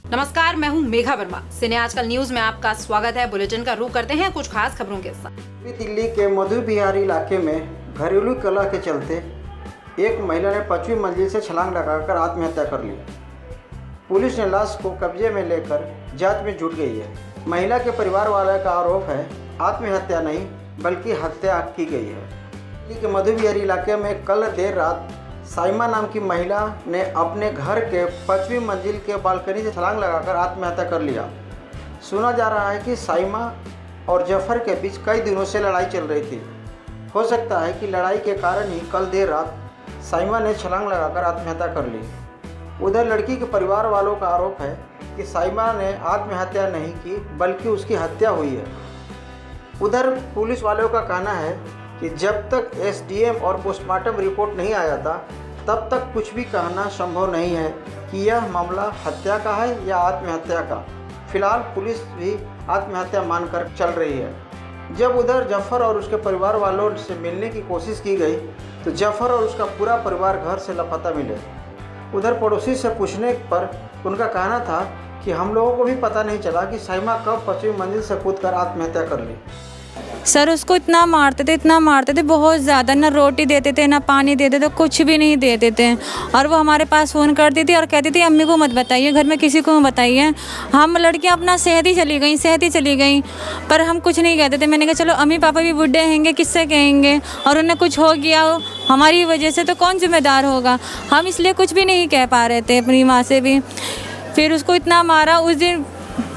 नमस्कार, मैं हूं मेघा वर्मा। सिने आजकल न्यूज में आपका स्वागत है। बुलेटिन का रुख करते हैं कुछ खास खबरों के साथ। दिल्ली के मधु बिहारी इलाके में घरेलू कलह के चलते एक महिला ने 5वीं मंजिल से छलांग लगाकर आत्महत्या कर ली। पुलिस ने लाश को कब्जे में लेकर जांच में जुट गई है। महिला के परिवार वाले का आरोप है आत्महत्या नहीं बल्कि हत्या की गई है। दिल्ली के मधु बिहारी इलाके में कल देर रात साइमा नाम की महिला ने अपने घर के 5वीं मंजिल के बालकनी से छलांग लगाकर आत्महत्या कर लिया। सुना जा रहा है कि साइमा और जफर के बीच कई दिनों से लड़ाई चल रही थी। हो सकता है कि लड़ाई के कारण ही कल देर रात साइमा ने छलांग लगाकर आत्महत्या कर ली। उधर लड़की के परिवार वालों का आरोप है कि साइमा ने आत्महत्या नहीं की बल्कि उसकी हत्या हुई है। उधर पुलिस वालों का कहना है कि जब तक एसडीएम और पोस्टमार्टम रिपोर्ट नहीं आया था तब तक कुछ भी कहना संभव नहीं है कि यह मामला हत्या का है या आत्महत्या का। फिलहाल पुलिस भी आत्महत्या मानकर चल रही है। जब उधर जफर और उसके परिवार वालों से मिलने की कोशिश की गई तो जफर और उसका पूरा परिवार घर से लापता मिले। उधर पड़ोसी से पूछने पर उनका कहना था कि हम लोगों को भी पता नहीं चला कि साइमा कब 5वीं मंजिल से कूदकर आत्महत्या कर ली। सर उसको इतना मारते थे बहुत ज़्यादा। ना रोटी देते थे ना पानी देते थे, कुछ भी नहीं देते थे। और वो हमारे पास फ़ोन करती थी और कहती थी अम्मी को मत बताइए, घर में किसी को मत बताइए। हम लड़कियां अपना सेहत ही चली गई पर हम कुछ नहीं कहते थे। मैंने कहा चलो अम्मी पापा भी बुढ़े हैंगे, किससे कहेंगे, और उन्हें कुछ हो गया हमारी वजह से तो कौन जिम्मेदार होगा। हम इसलिए कुछ भी नहीं कह पा रहे थे अपनी माँ से भी। फिर उसको इतना मारा, उस दिन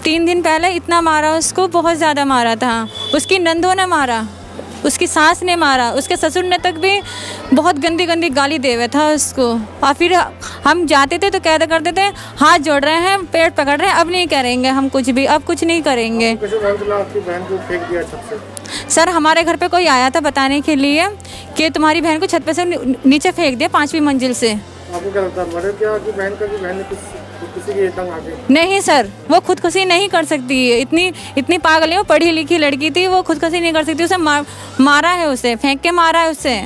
3 दिन पहले इतना मारा उसको, बहुत ज़्यादा मारा था। उसकी नंदों ने मारा, उसकी सास ने मारा, उसके ससुर ने तक भी बहुत गंदी गाली दे हुआ था उसको। और फिर हम जाते थे तो कहते करते थे हाथ जोड़ रहे हैं, पेट पकड़ रहे हैं, अब नहीं करेंगे हम कुछ भी, अब कुछ नहीं करेंगे। आपकी बहन को फेंक दिया छत से? सर हमारे घर पे कोई आया था बताने के लिए कि तुम्हारी बहन को छत पे से नीचे फेंक दिया 5वीं मंजिल से। आपको क्या लगता है मर्डर क्या कि बहन ने किसी की तंग आ गई? नहीं सर, वो खुदकुशी नहीं कर सकती है। इतनी पागल है, वो पढ़ी लिखी लड़की थी, वो खुदकुशी नहीं कर सकती। उसे मारा है, उसे फेंक के मारा है उसे,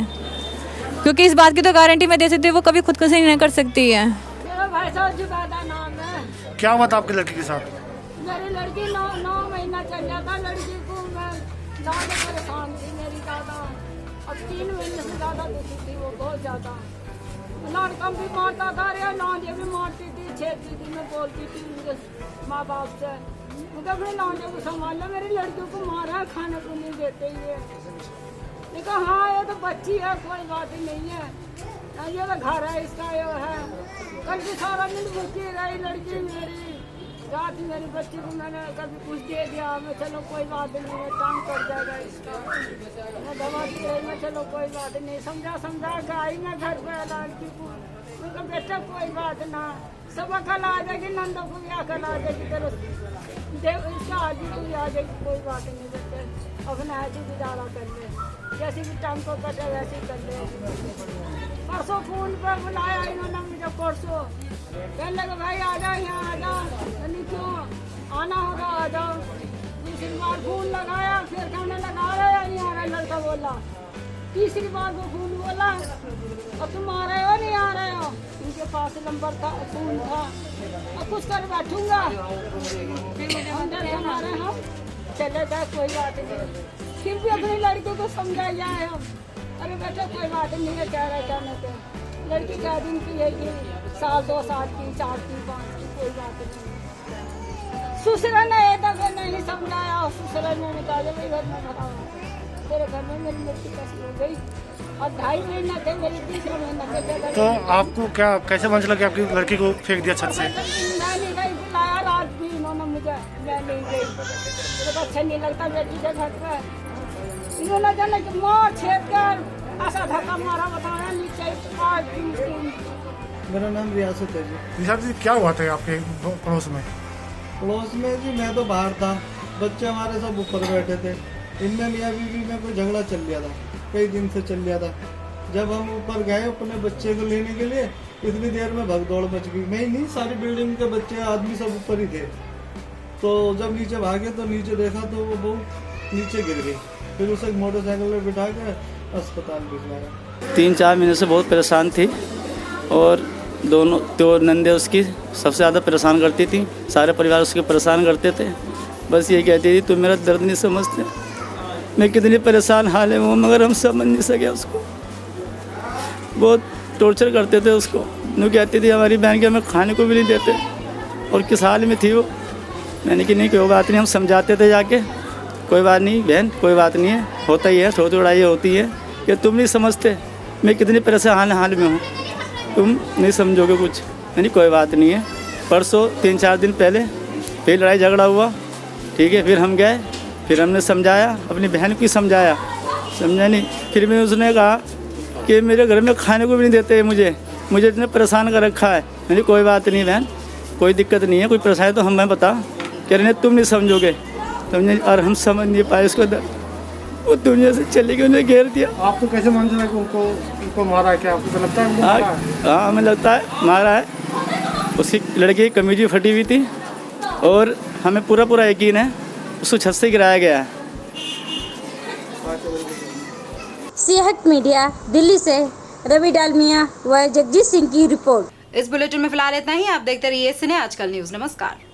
क्योंकि इस बात की तो गारंटी मैं दे सकती हूँ वो कभी खुदकुशी नहीं कर सकती है। मेरा भाई साहब जुबादा नाम है। क्या हुआ था आपकी लड़की के साथ? मेरी लड़की 9 महीना चल जाता। लड़की को मैं ज़्यादा परेशान थी मेरी दादा, अब 3 महीने से ज़्यादा दुखी थी वो, बहुत ज़्यादा। लड़का भी मारता था, अरे लौंडे भी मारती थी, छेड़ती थी। मैं बोलती थी उनके माँ बाप से, मुझे अपने लौंडे को संभालना, मेरी लड़कियों को मारा है, खाने को नहीं देते ये। देखा हाँ ये तो बच्ची है, कोई बात ही नहीं है, ये तो घर है इसका, ये है। कल की सारा दिन भूखी रही लड़की मेरी। रात मेरी बच्ची को मैंने कभी कुछ दे दिया, मैं चलो कोई बात नहीं है, काम कर जाएगा इसका। मैं दवा दी रही, मैं चलो कोई बात नहीं, समझा के आई मैं घर पे लड़की को। उनका बेटा कोई बात ना, सब कल आ जाएगी, नंदो को भी आकल आ जाएगी, तेरे इसका आदि को भी आ जाएगी, कोई बात नहीं बेटे, अपना ऐसी गुजारा कर ले, जैसे भी टाइम को कटे वैसे ही कर ले। परसों फोन पर बुलाया इन्होंने मुझे, परसों कहने लगे भाई आ जाओ, यहाँ आ जाओ। नहीं क्यों आना होगा, आ जाओ। दूसरी बार फोन लगाया, फिर कहने लगा रहे नहीं आ रहा, लड़का बोला। तीसरी बार वो फोन बोला अब तुम आ रहे हो नहीं आ रहे हो। उनके पास नंबर था, फोन था, अब कुछ कर बैठूंगा। हमारे हम चले गए, कोई बात नहीं। फिर भी अपनी लड़की को समझाया है हम, अरे बेटा कोई बात नहीं है, कह रहे कहने के लड़की कह दिन की है कि 1 2 साल की 4 की 5 की, कोई बात नहीं। ससुर ने एक दफे नहीं समझाया, ससुर ने निकाले भाई घर में भरा तेरे घर में मेरी लड़की कैसी हो गई, और 2.5 महीना थे मेरी, 3 महीना। तो आपको क्या कैसे पता चला कि आपकी लड़की को फेंक दिया छत से? मैं नहीं गई, बुलाया रात भी इन्होंने मुझे, मैं नहीं गई, मुझे अच्छा नहीं लगता बेटी के घर पे। इन्होंने जाने कि मार छेड़ कर ऐसा धक्का मारा, बताया नीचे। मेरा नाम रियासत है जी। निशाद जी क्या हुआ था आपके पड़ोस में? पड़ोस में जी मैं तो बाहर था, बच्चे हमारे सब ऊपर बैठे थे। इनमें मियाँ बीवी में कोई झगड़ा चल गया था, कई दिन से चल गया था। जब हम ऊपर गए अपने बच्चे को लेने के लिए, इतनी देर में भगदौड़ मच गई। मैं नहीं, सारी बिल्डिंग के बच्चे आदमी सब ऊपर ही थे। तो जब नीचे भागे तो नीचे देखा तो वो बहू नीचे गिर गई। फिर उसे मोटरसाइकिल में बिठा के अस्पताल भिजवाया। 3-4 महीने से बहुत परेशान थी और दोनों तो नंदे उसकी सबसे ज़्यादा परेशान करती थी, सारे परिवार उसके परेशान करते थे। बस ये कहती थी तुम मेरा दर्द नहीं समझते, मैं कितनी परेशान हाल है वो, मगर हम समझ नहीं सके उसको। बहुत टॉर्चर करते थे उसको। वो कहती थी हमारी बहन के हमें खाने को भी नहीं देते, और किस हाल में थी वो। मैंने कि नहीं कोई बात नहीं, हम समझाते थे जाके, कोई बात नहीं बहन, कोई बात नहीं है, होता ही है, थोड़ी लड़ाई होती है, कि तुम नहीं समझते मैं कितनी परेशान हाल में हूँ, तुम नहीं समझोगे कुछ। नहीं कोई बात नहीं है। परसों 3-4 दिन पहले फिर लड़ाई झगड़ा हुआ, ठीक है। फिर हम गए, फिर हमने समझाया, अपनी बहन को समझाया, समझा नहीं। फिर मैं उसने कहा कि मेरे घर में खाने को भी नहीं देते मुझे इतने परेशान कर रखा है। मैंने कोई बात नहीं बहन, कोई दिक्कत नहीं है, कोई परेशानी तो हमें बता। कह रहे तुम नहीं समझोगे, समझे। और हम समझ नहीं पाए उसको, वो दुनिया से चली गई, उन्हें घेर दिया। आपको कैसे मालूम है कि उनको मारा है? क्या आपको लगता है उनको मारा है? हाँ हमें लगता है मारा है। उसकी लड़की की कमीज फटी हुई थी, और हमें पूरा यकीन है उसको छत से गिराया गया है। सेहत मीडिया दिल्ली से रवि डालमिया व जगजीत सिंह की रिपोर्ट। इस बुलेटिन में फिलहाल इतना ही। आप देखते रहिए सिने आजकल न्यूज़। नमस्कार।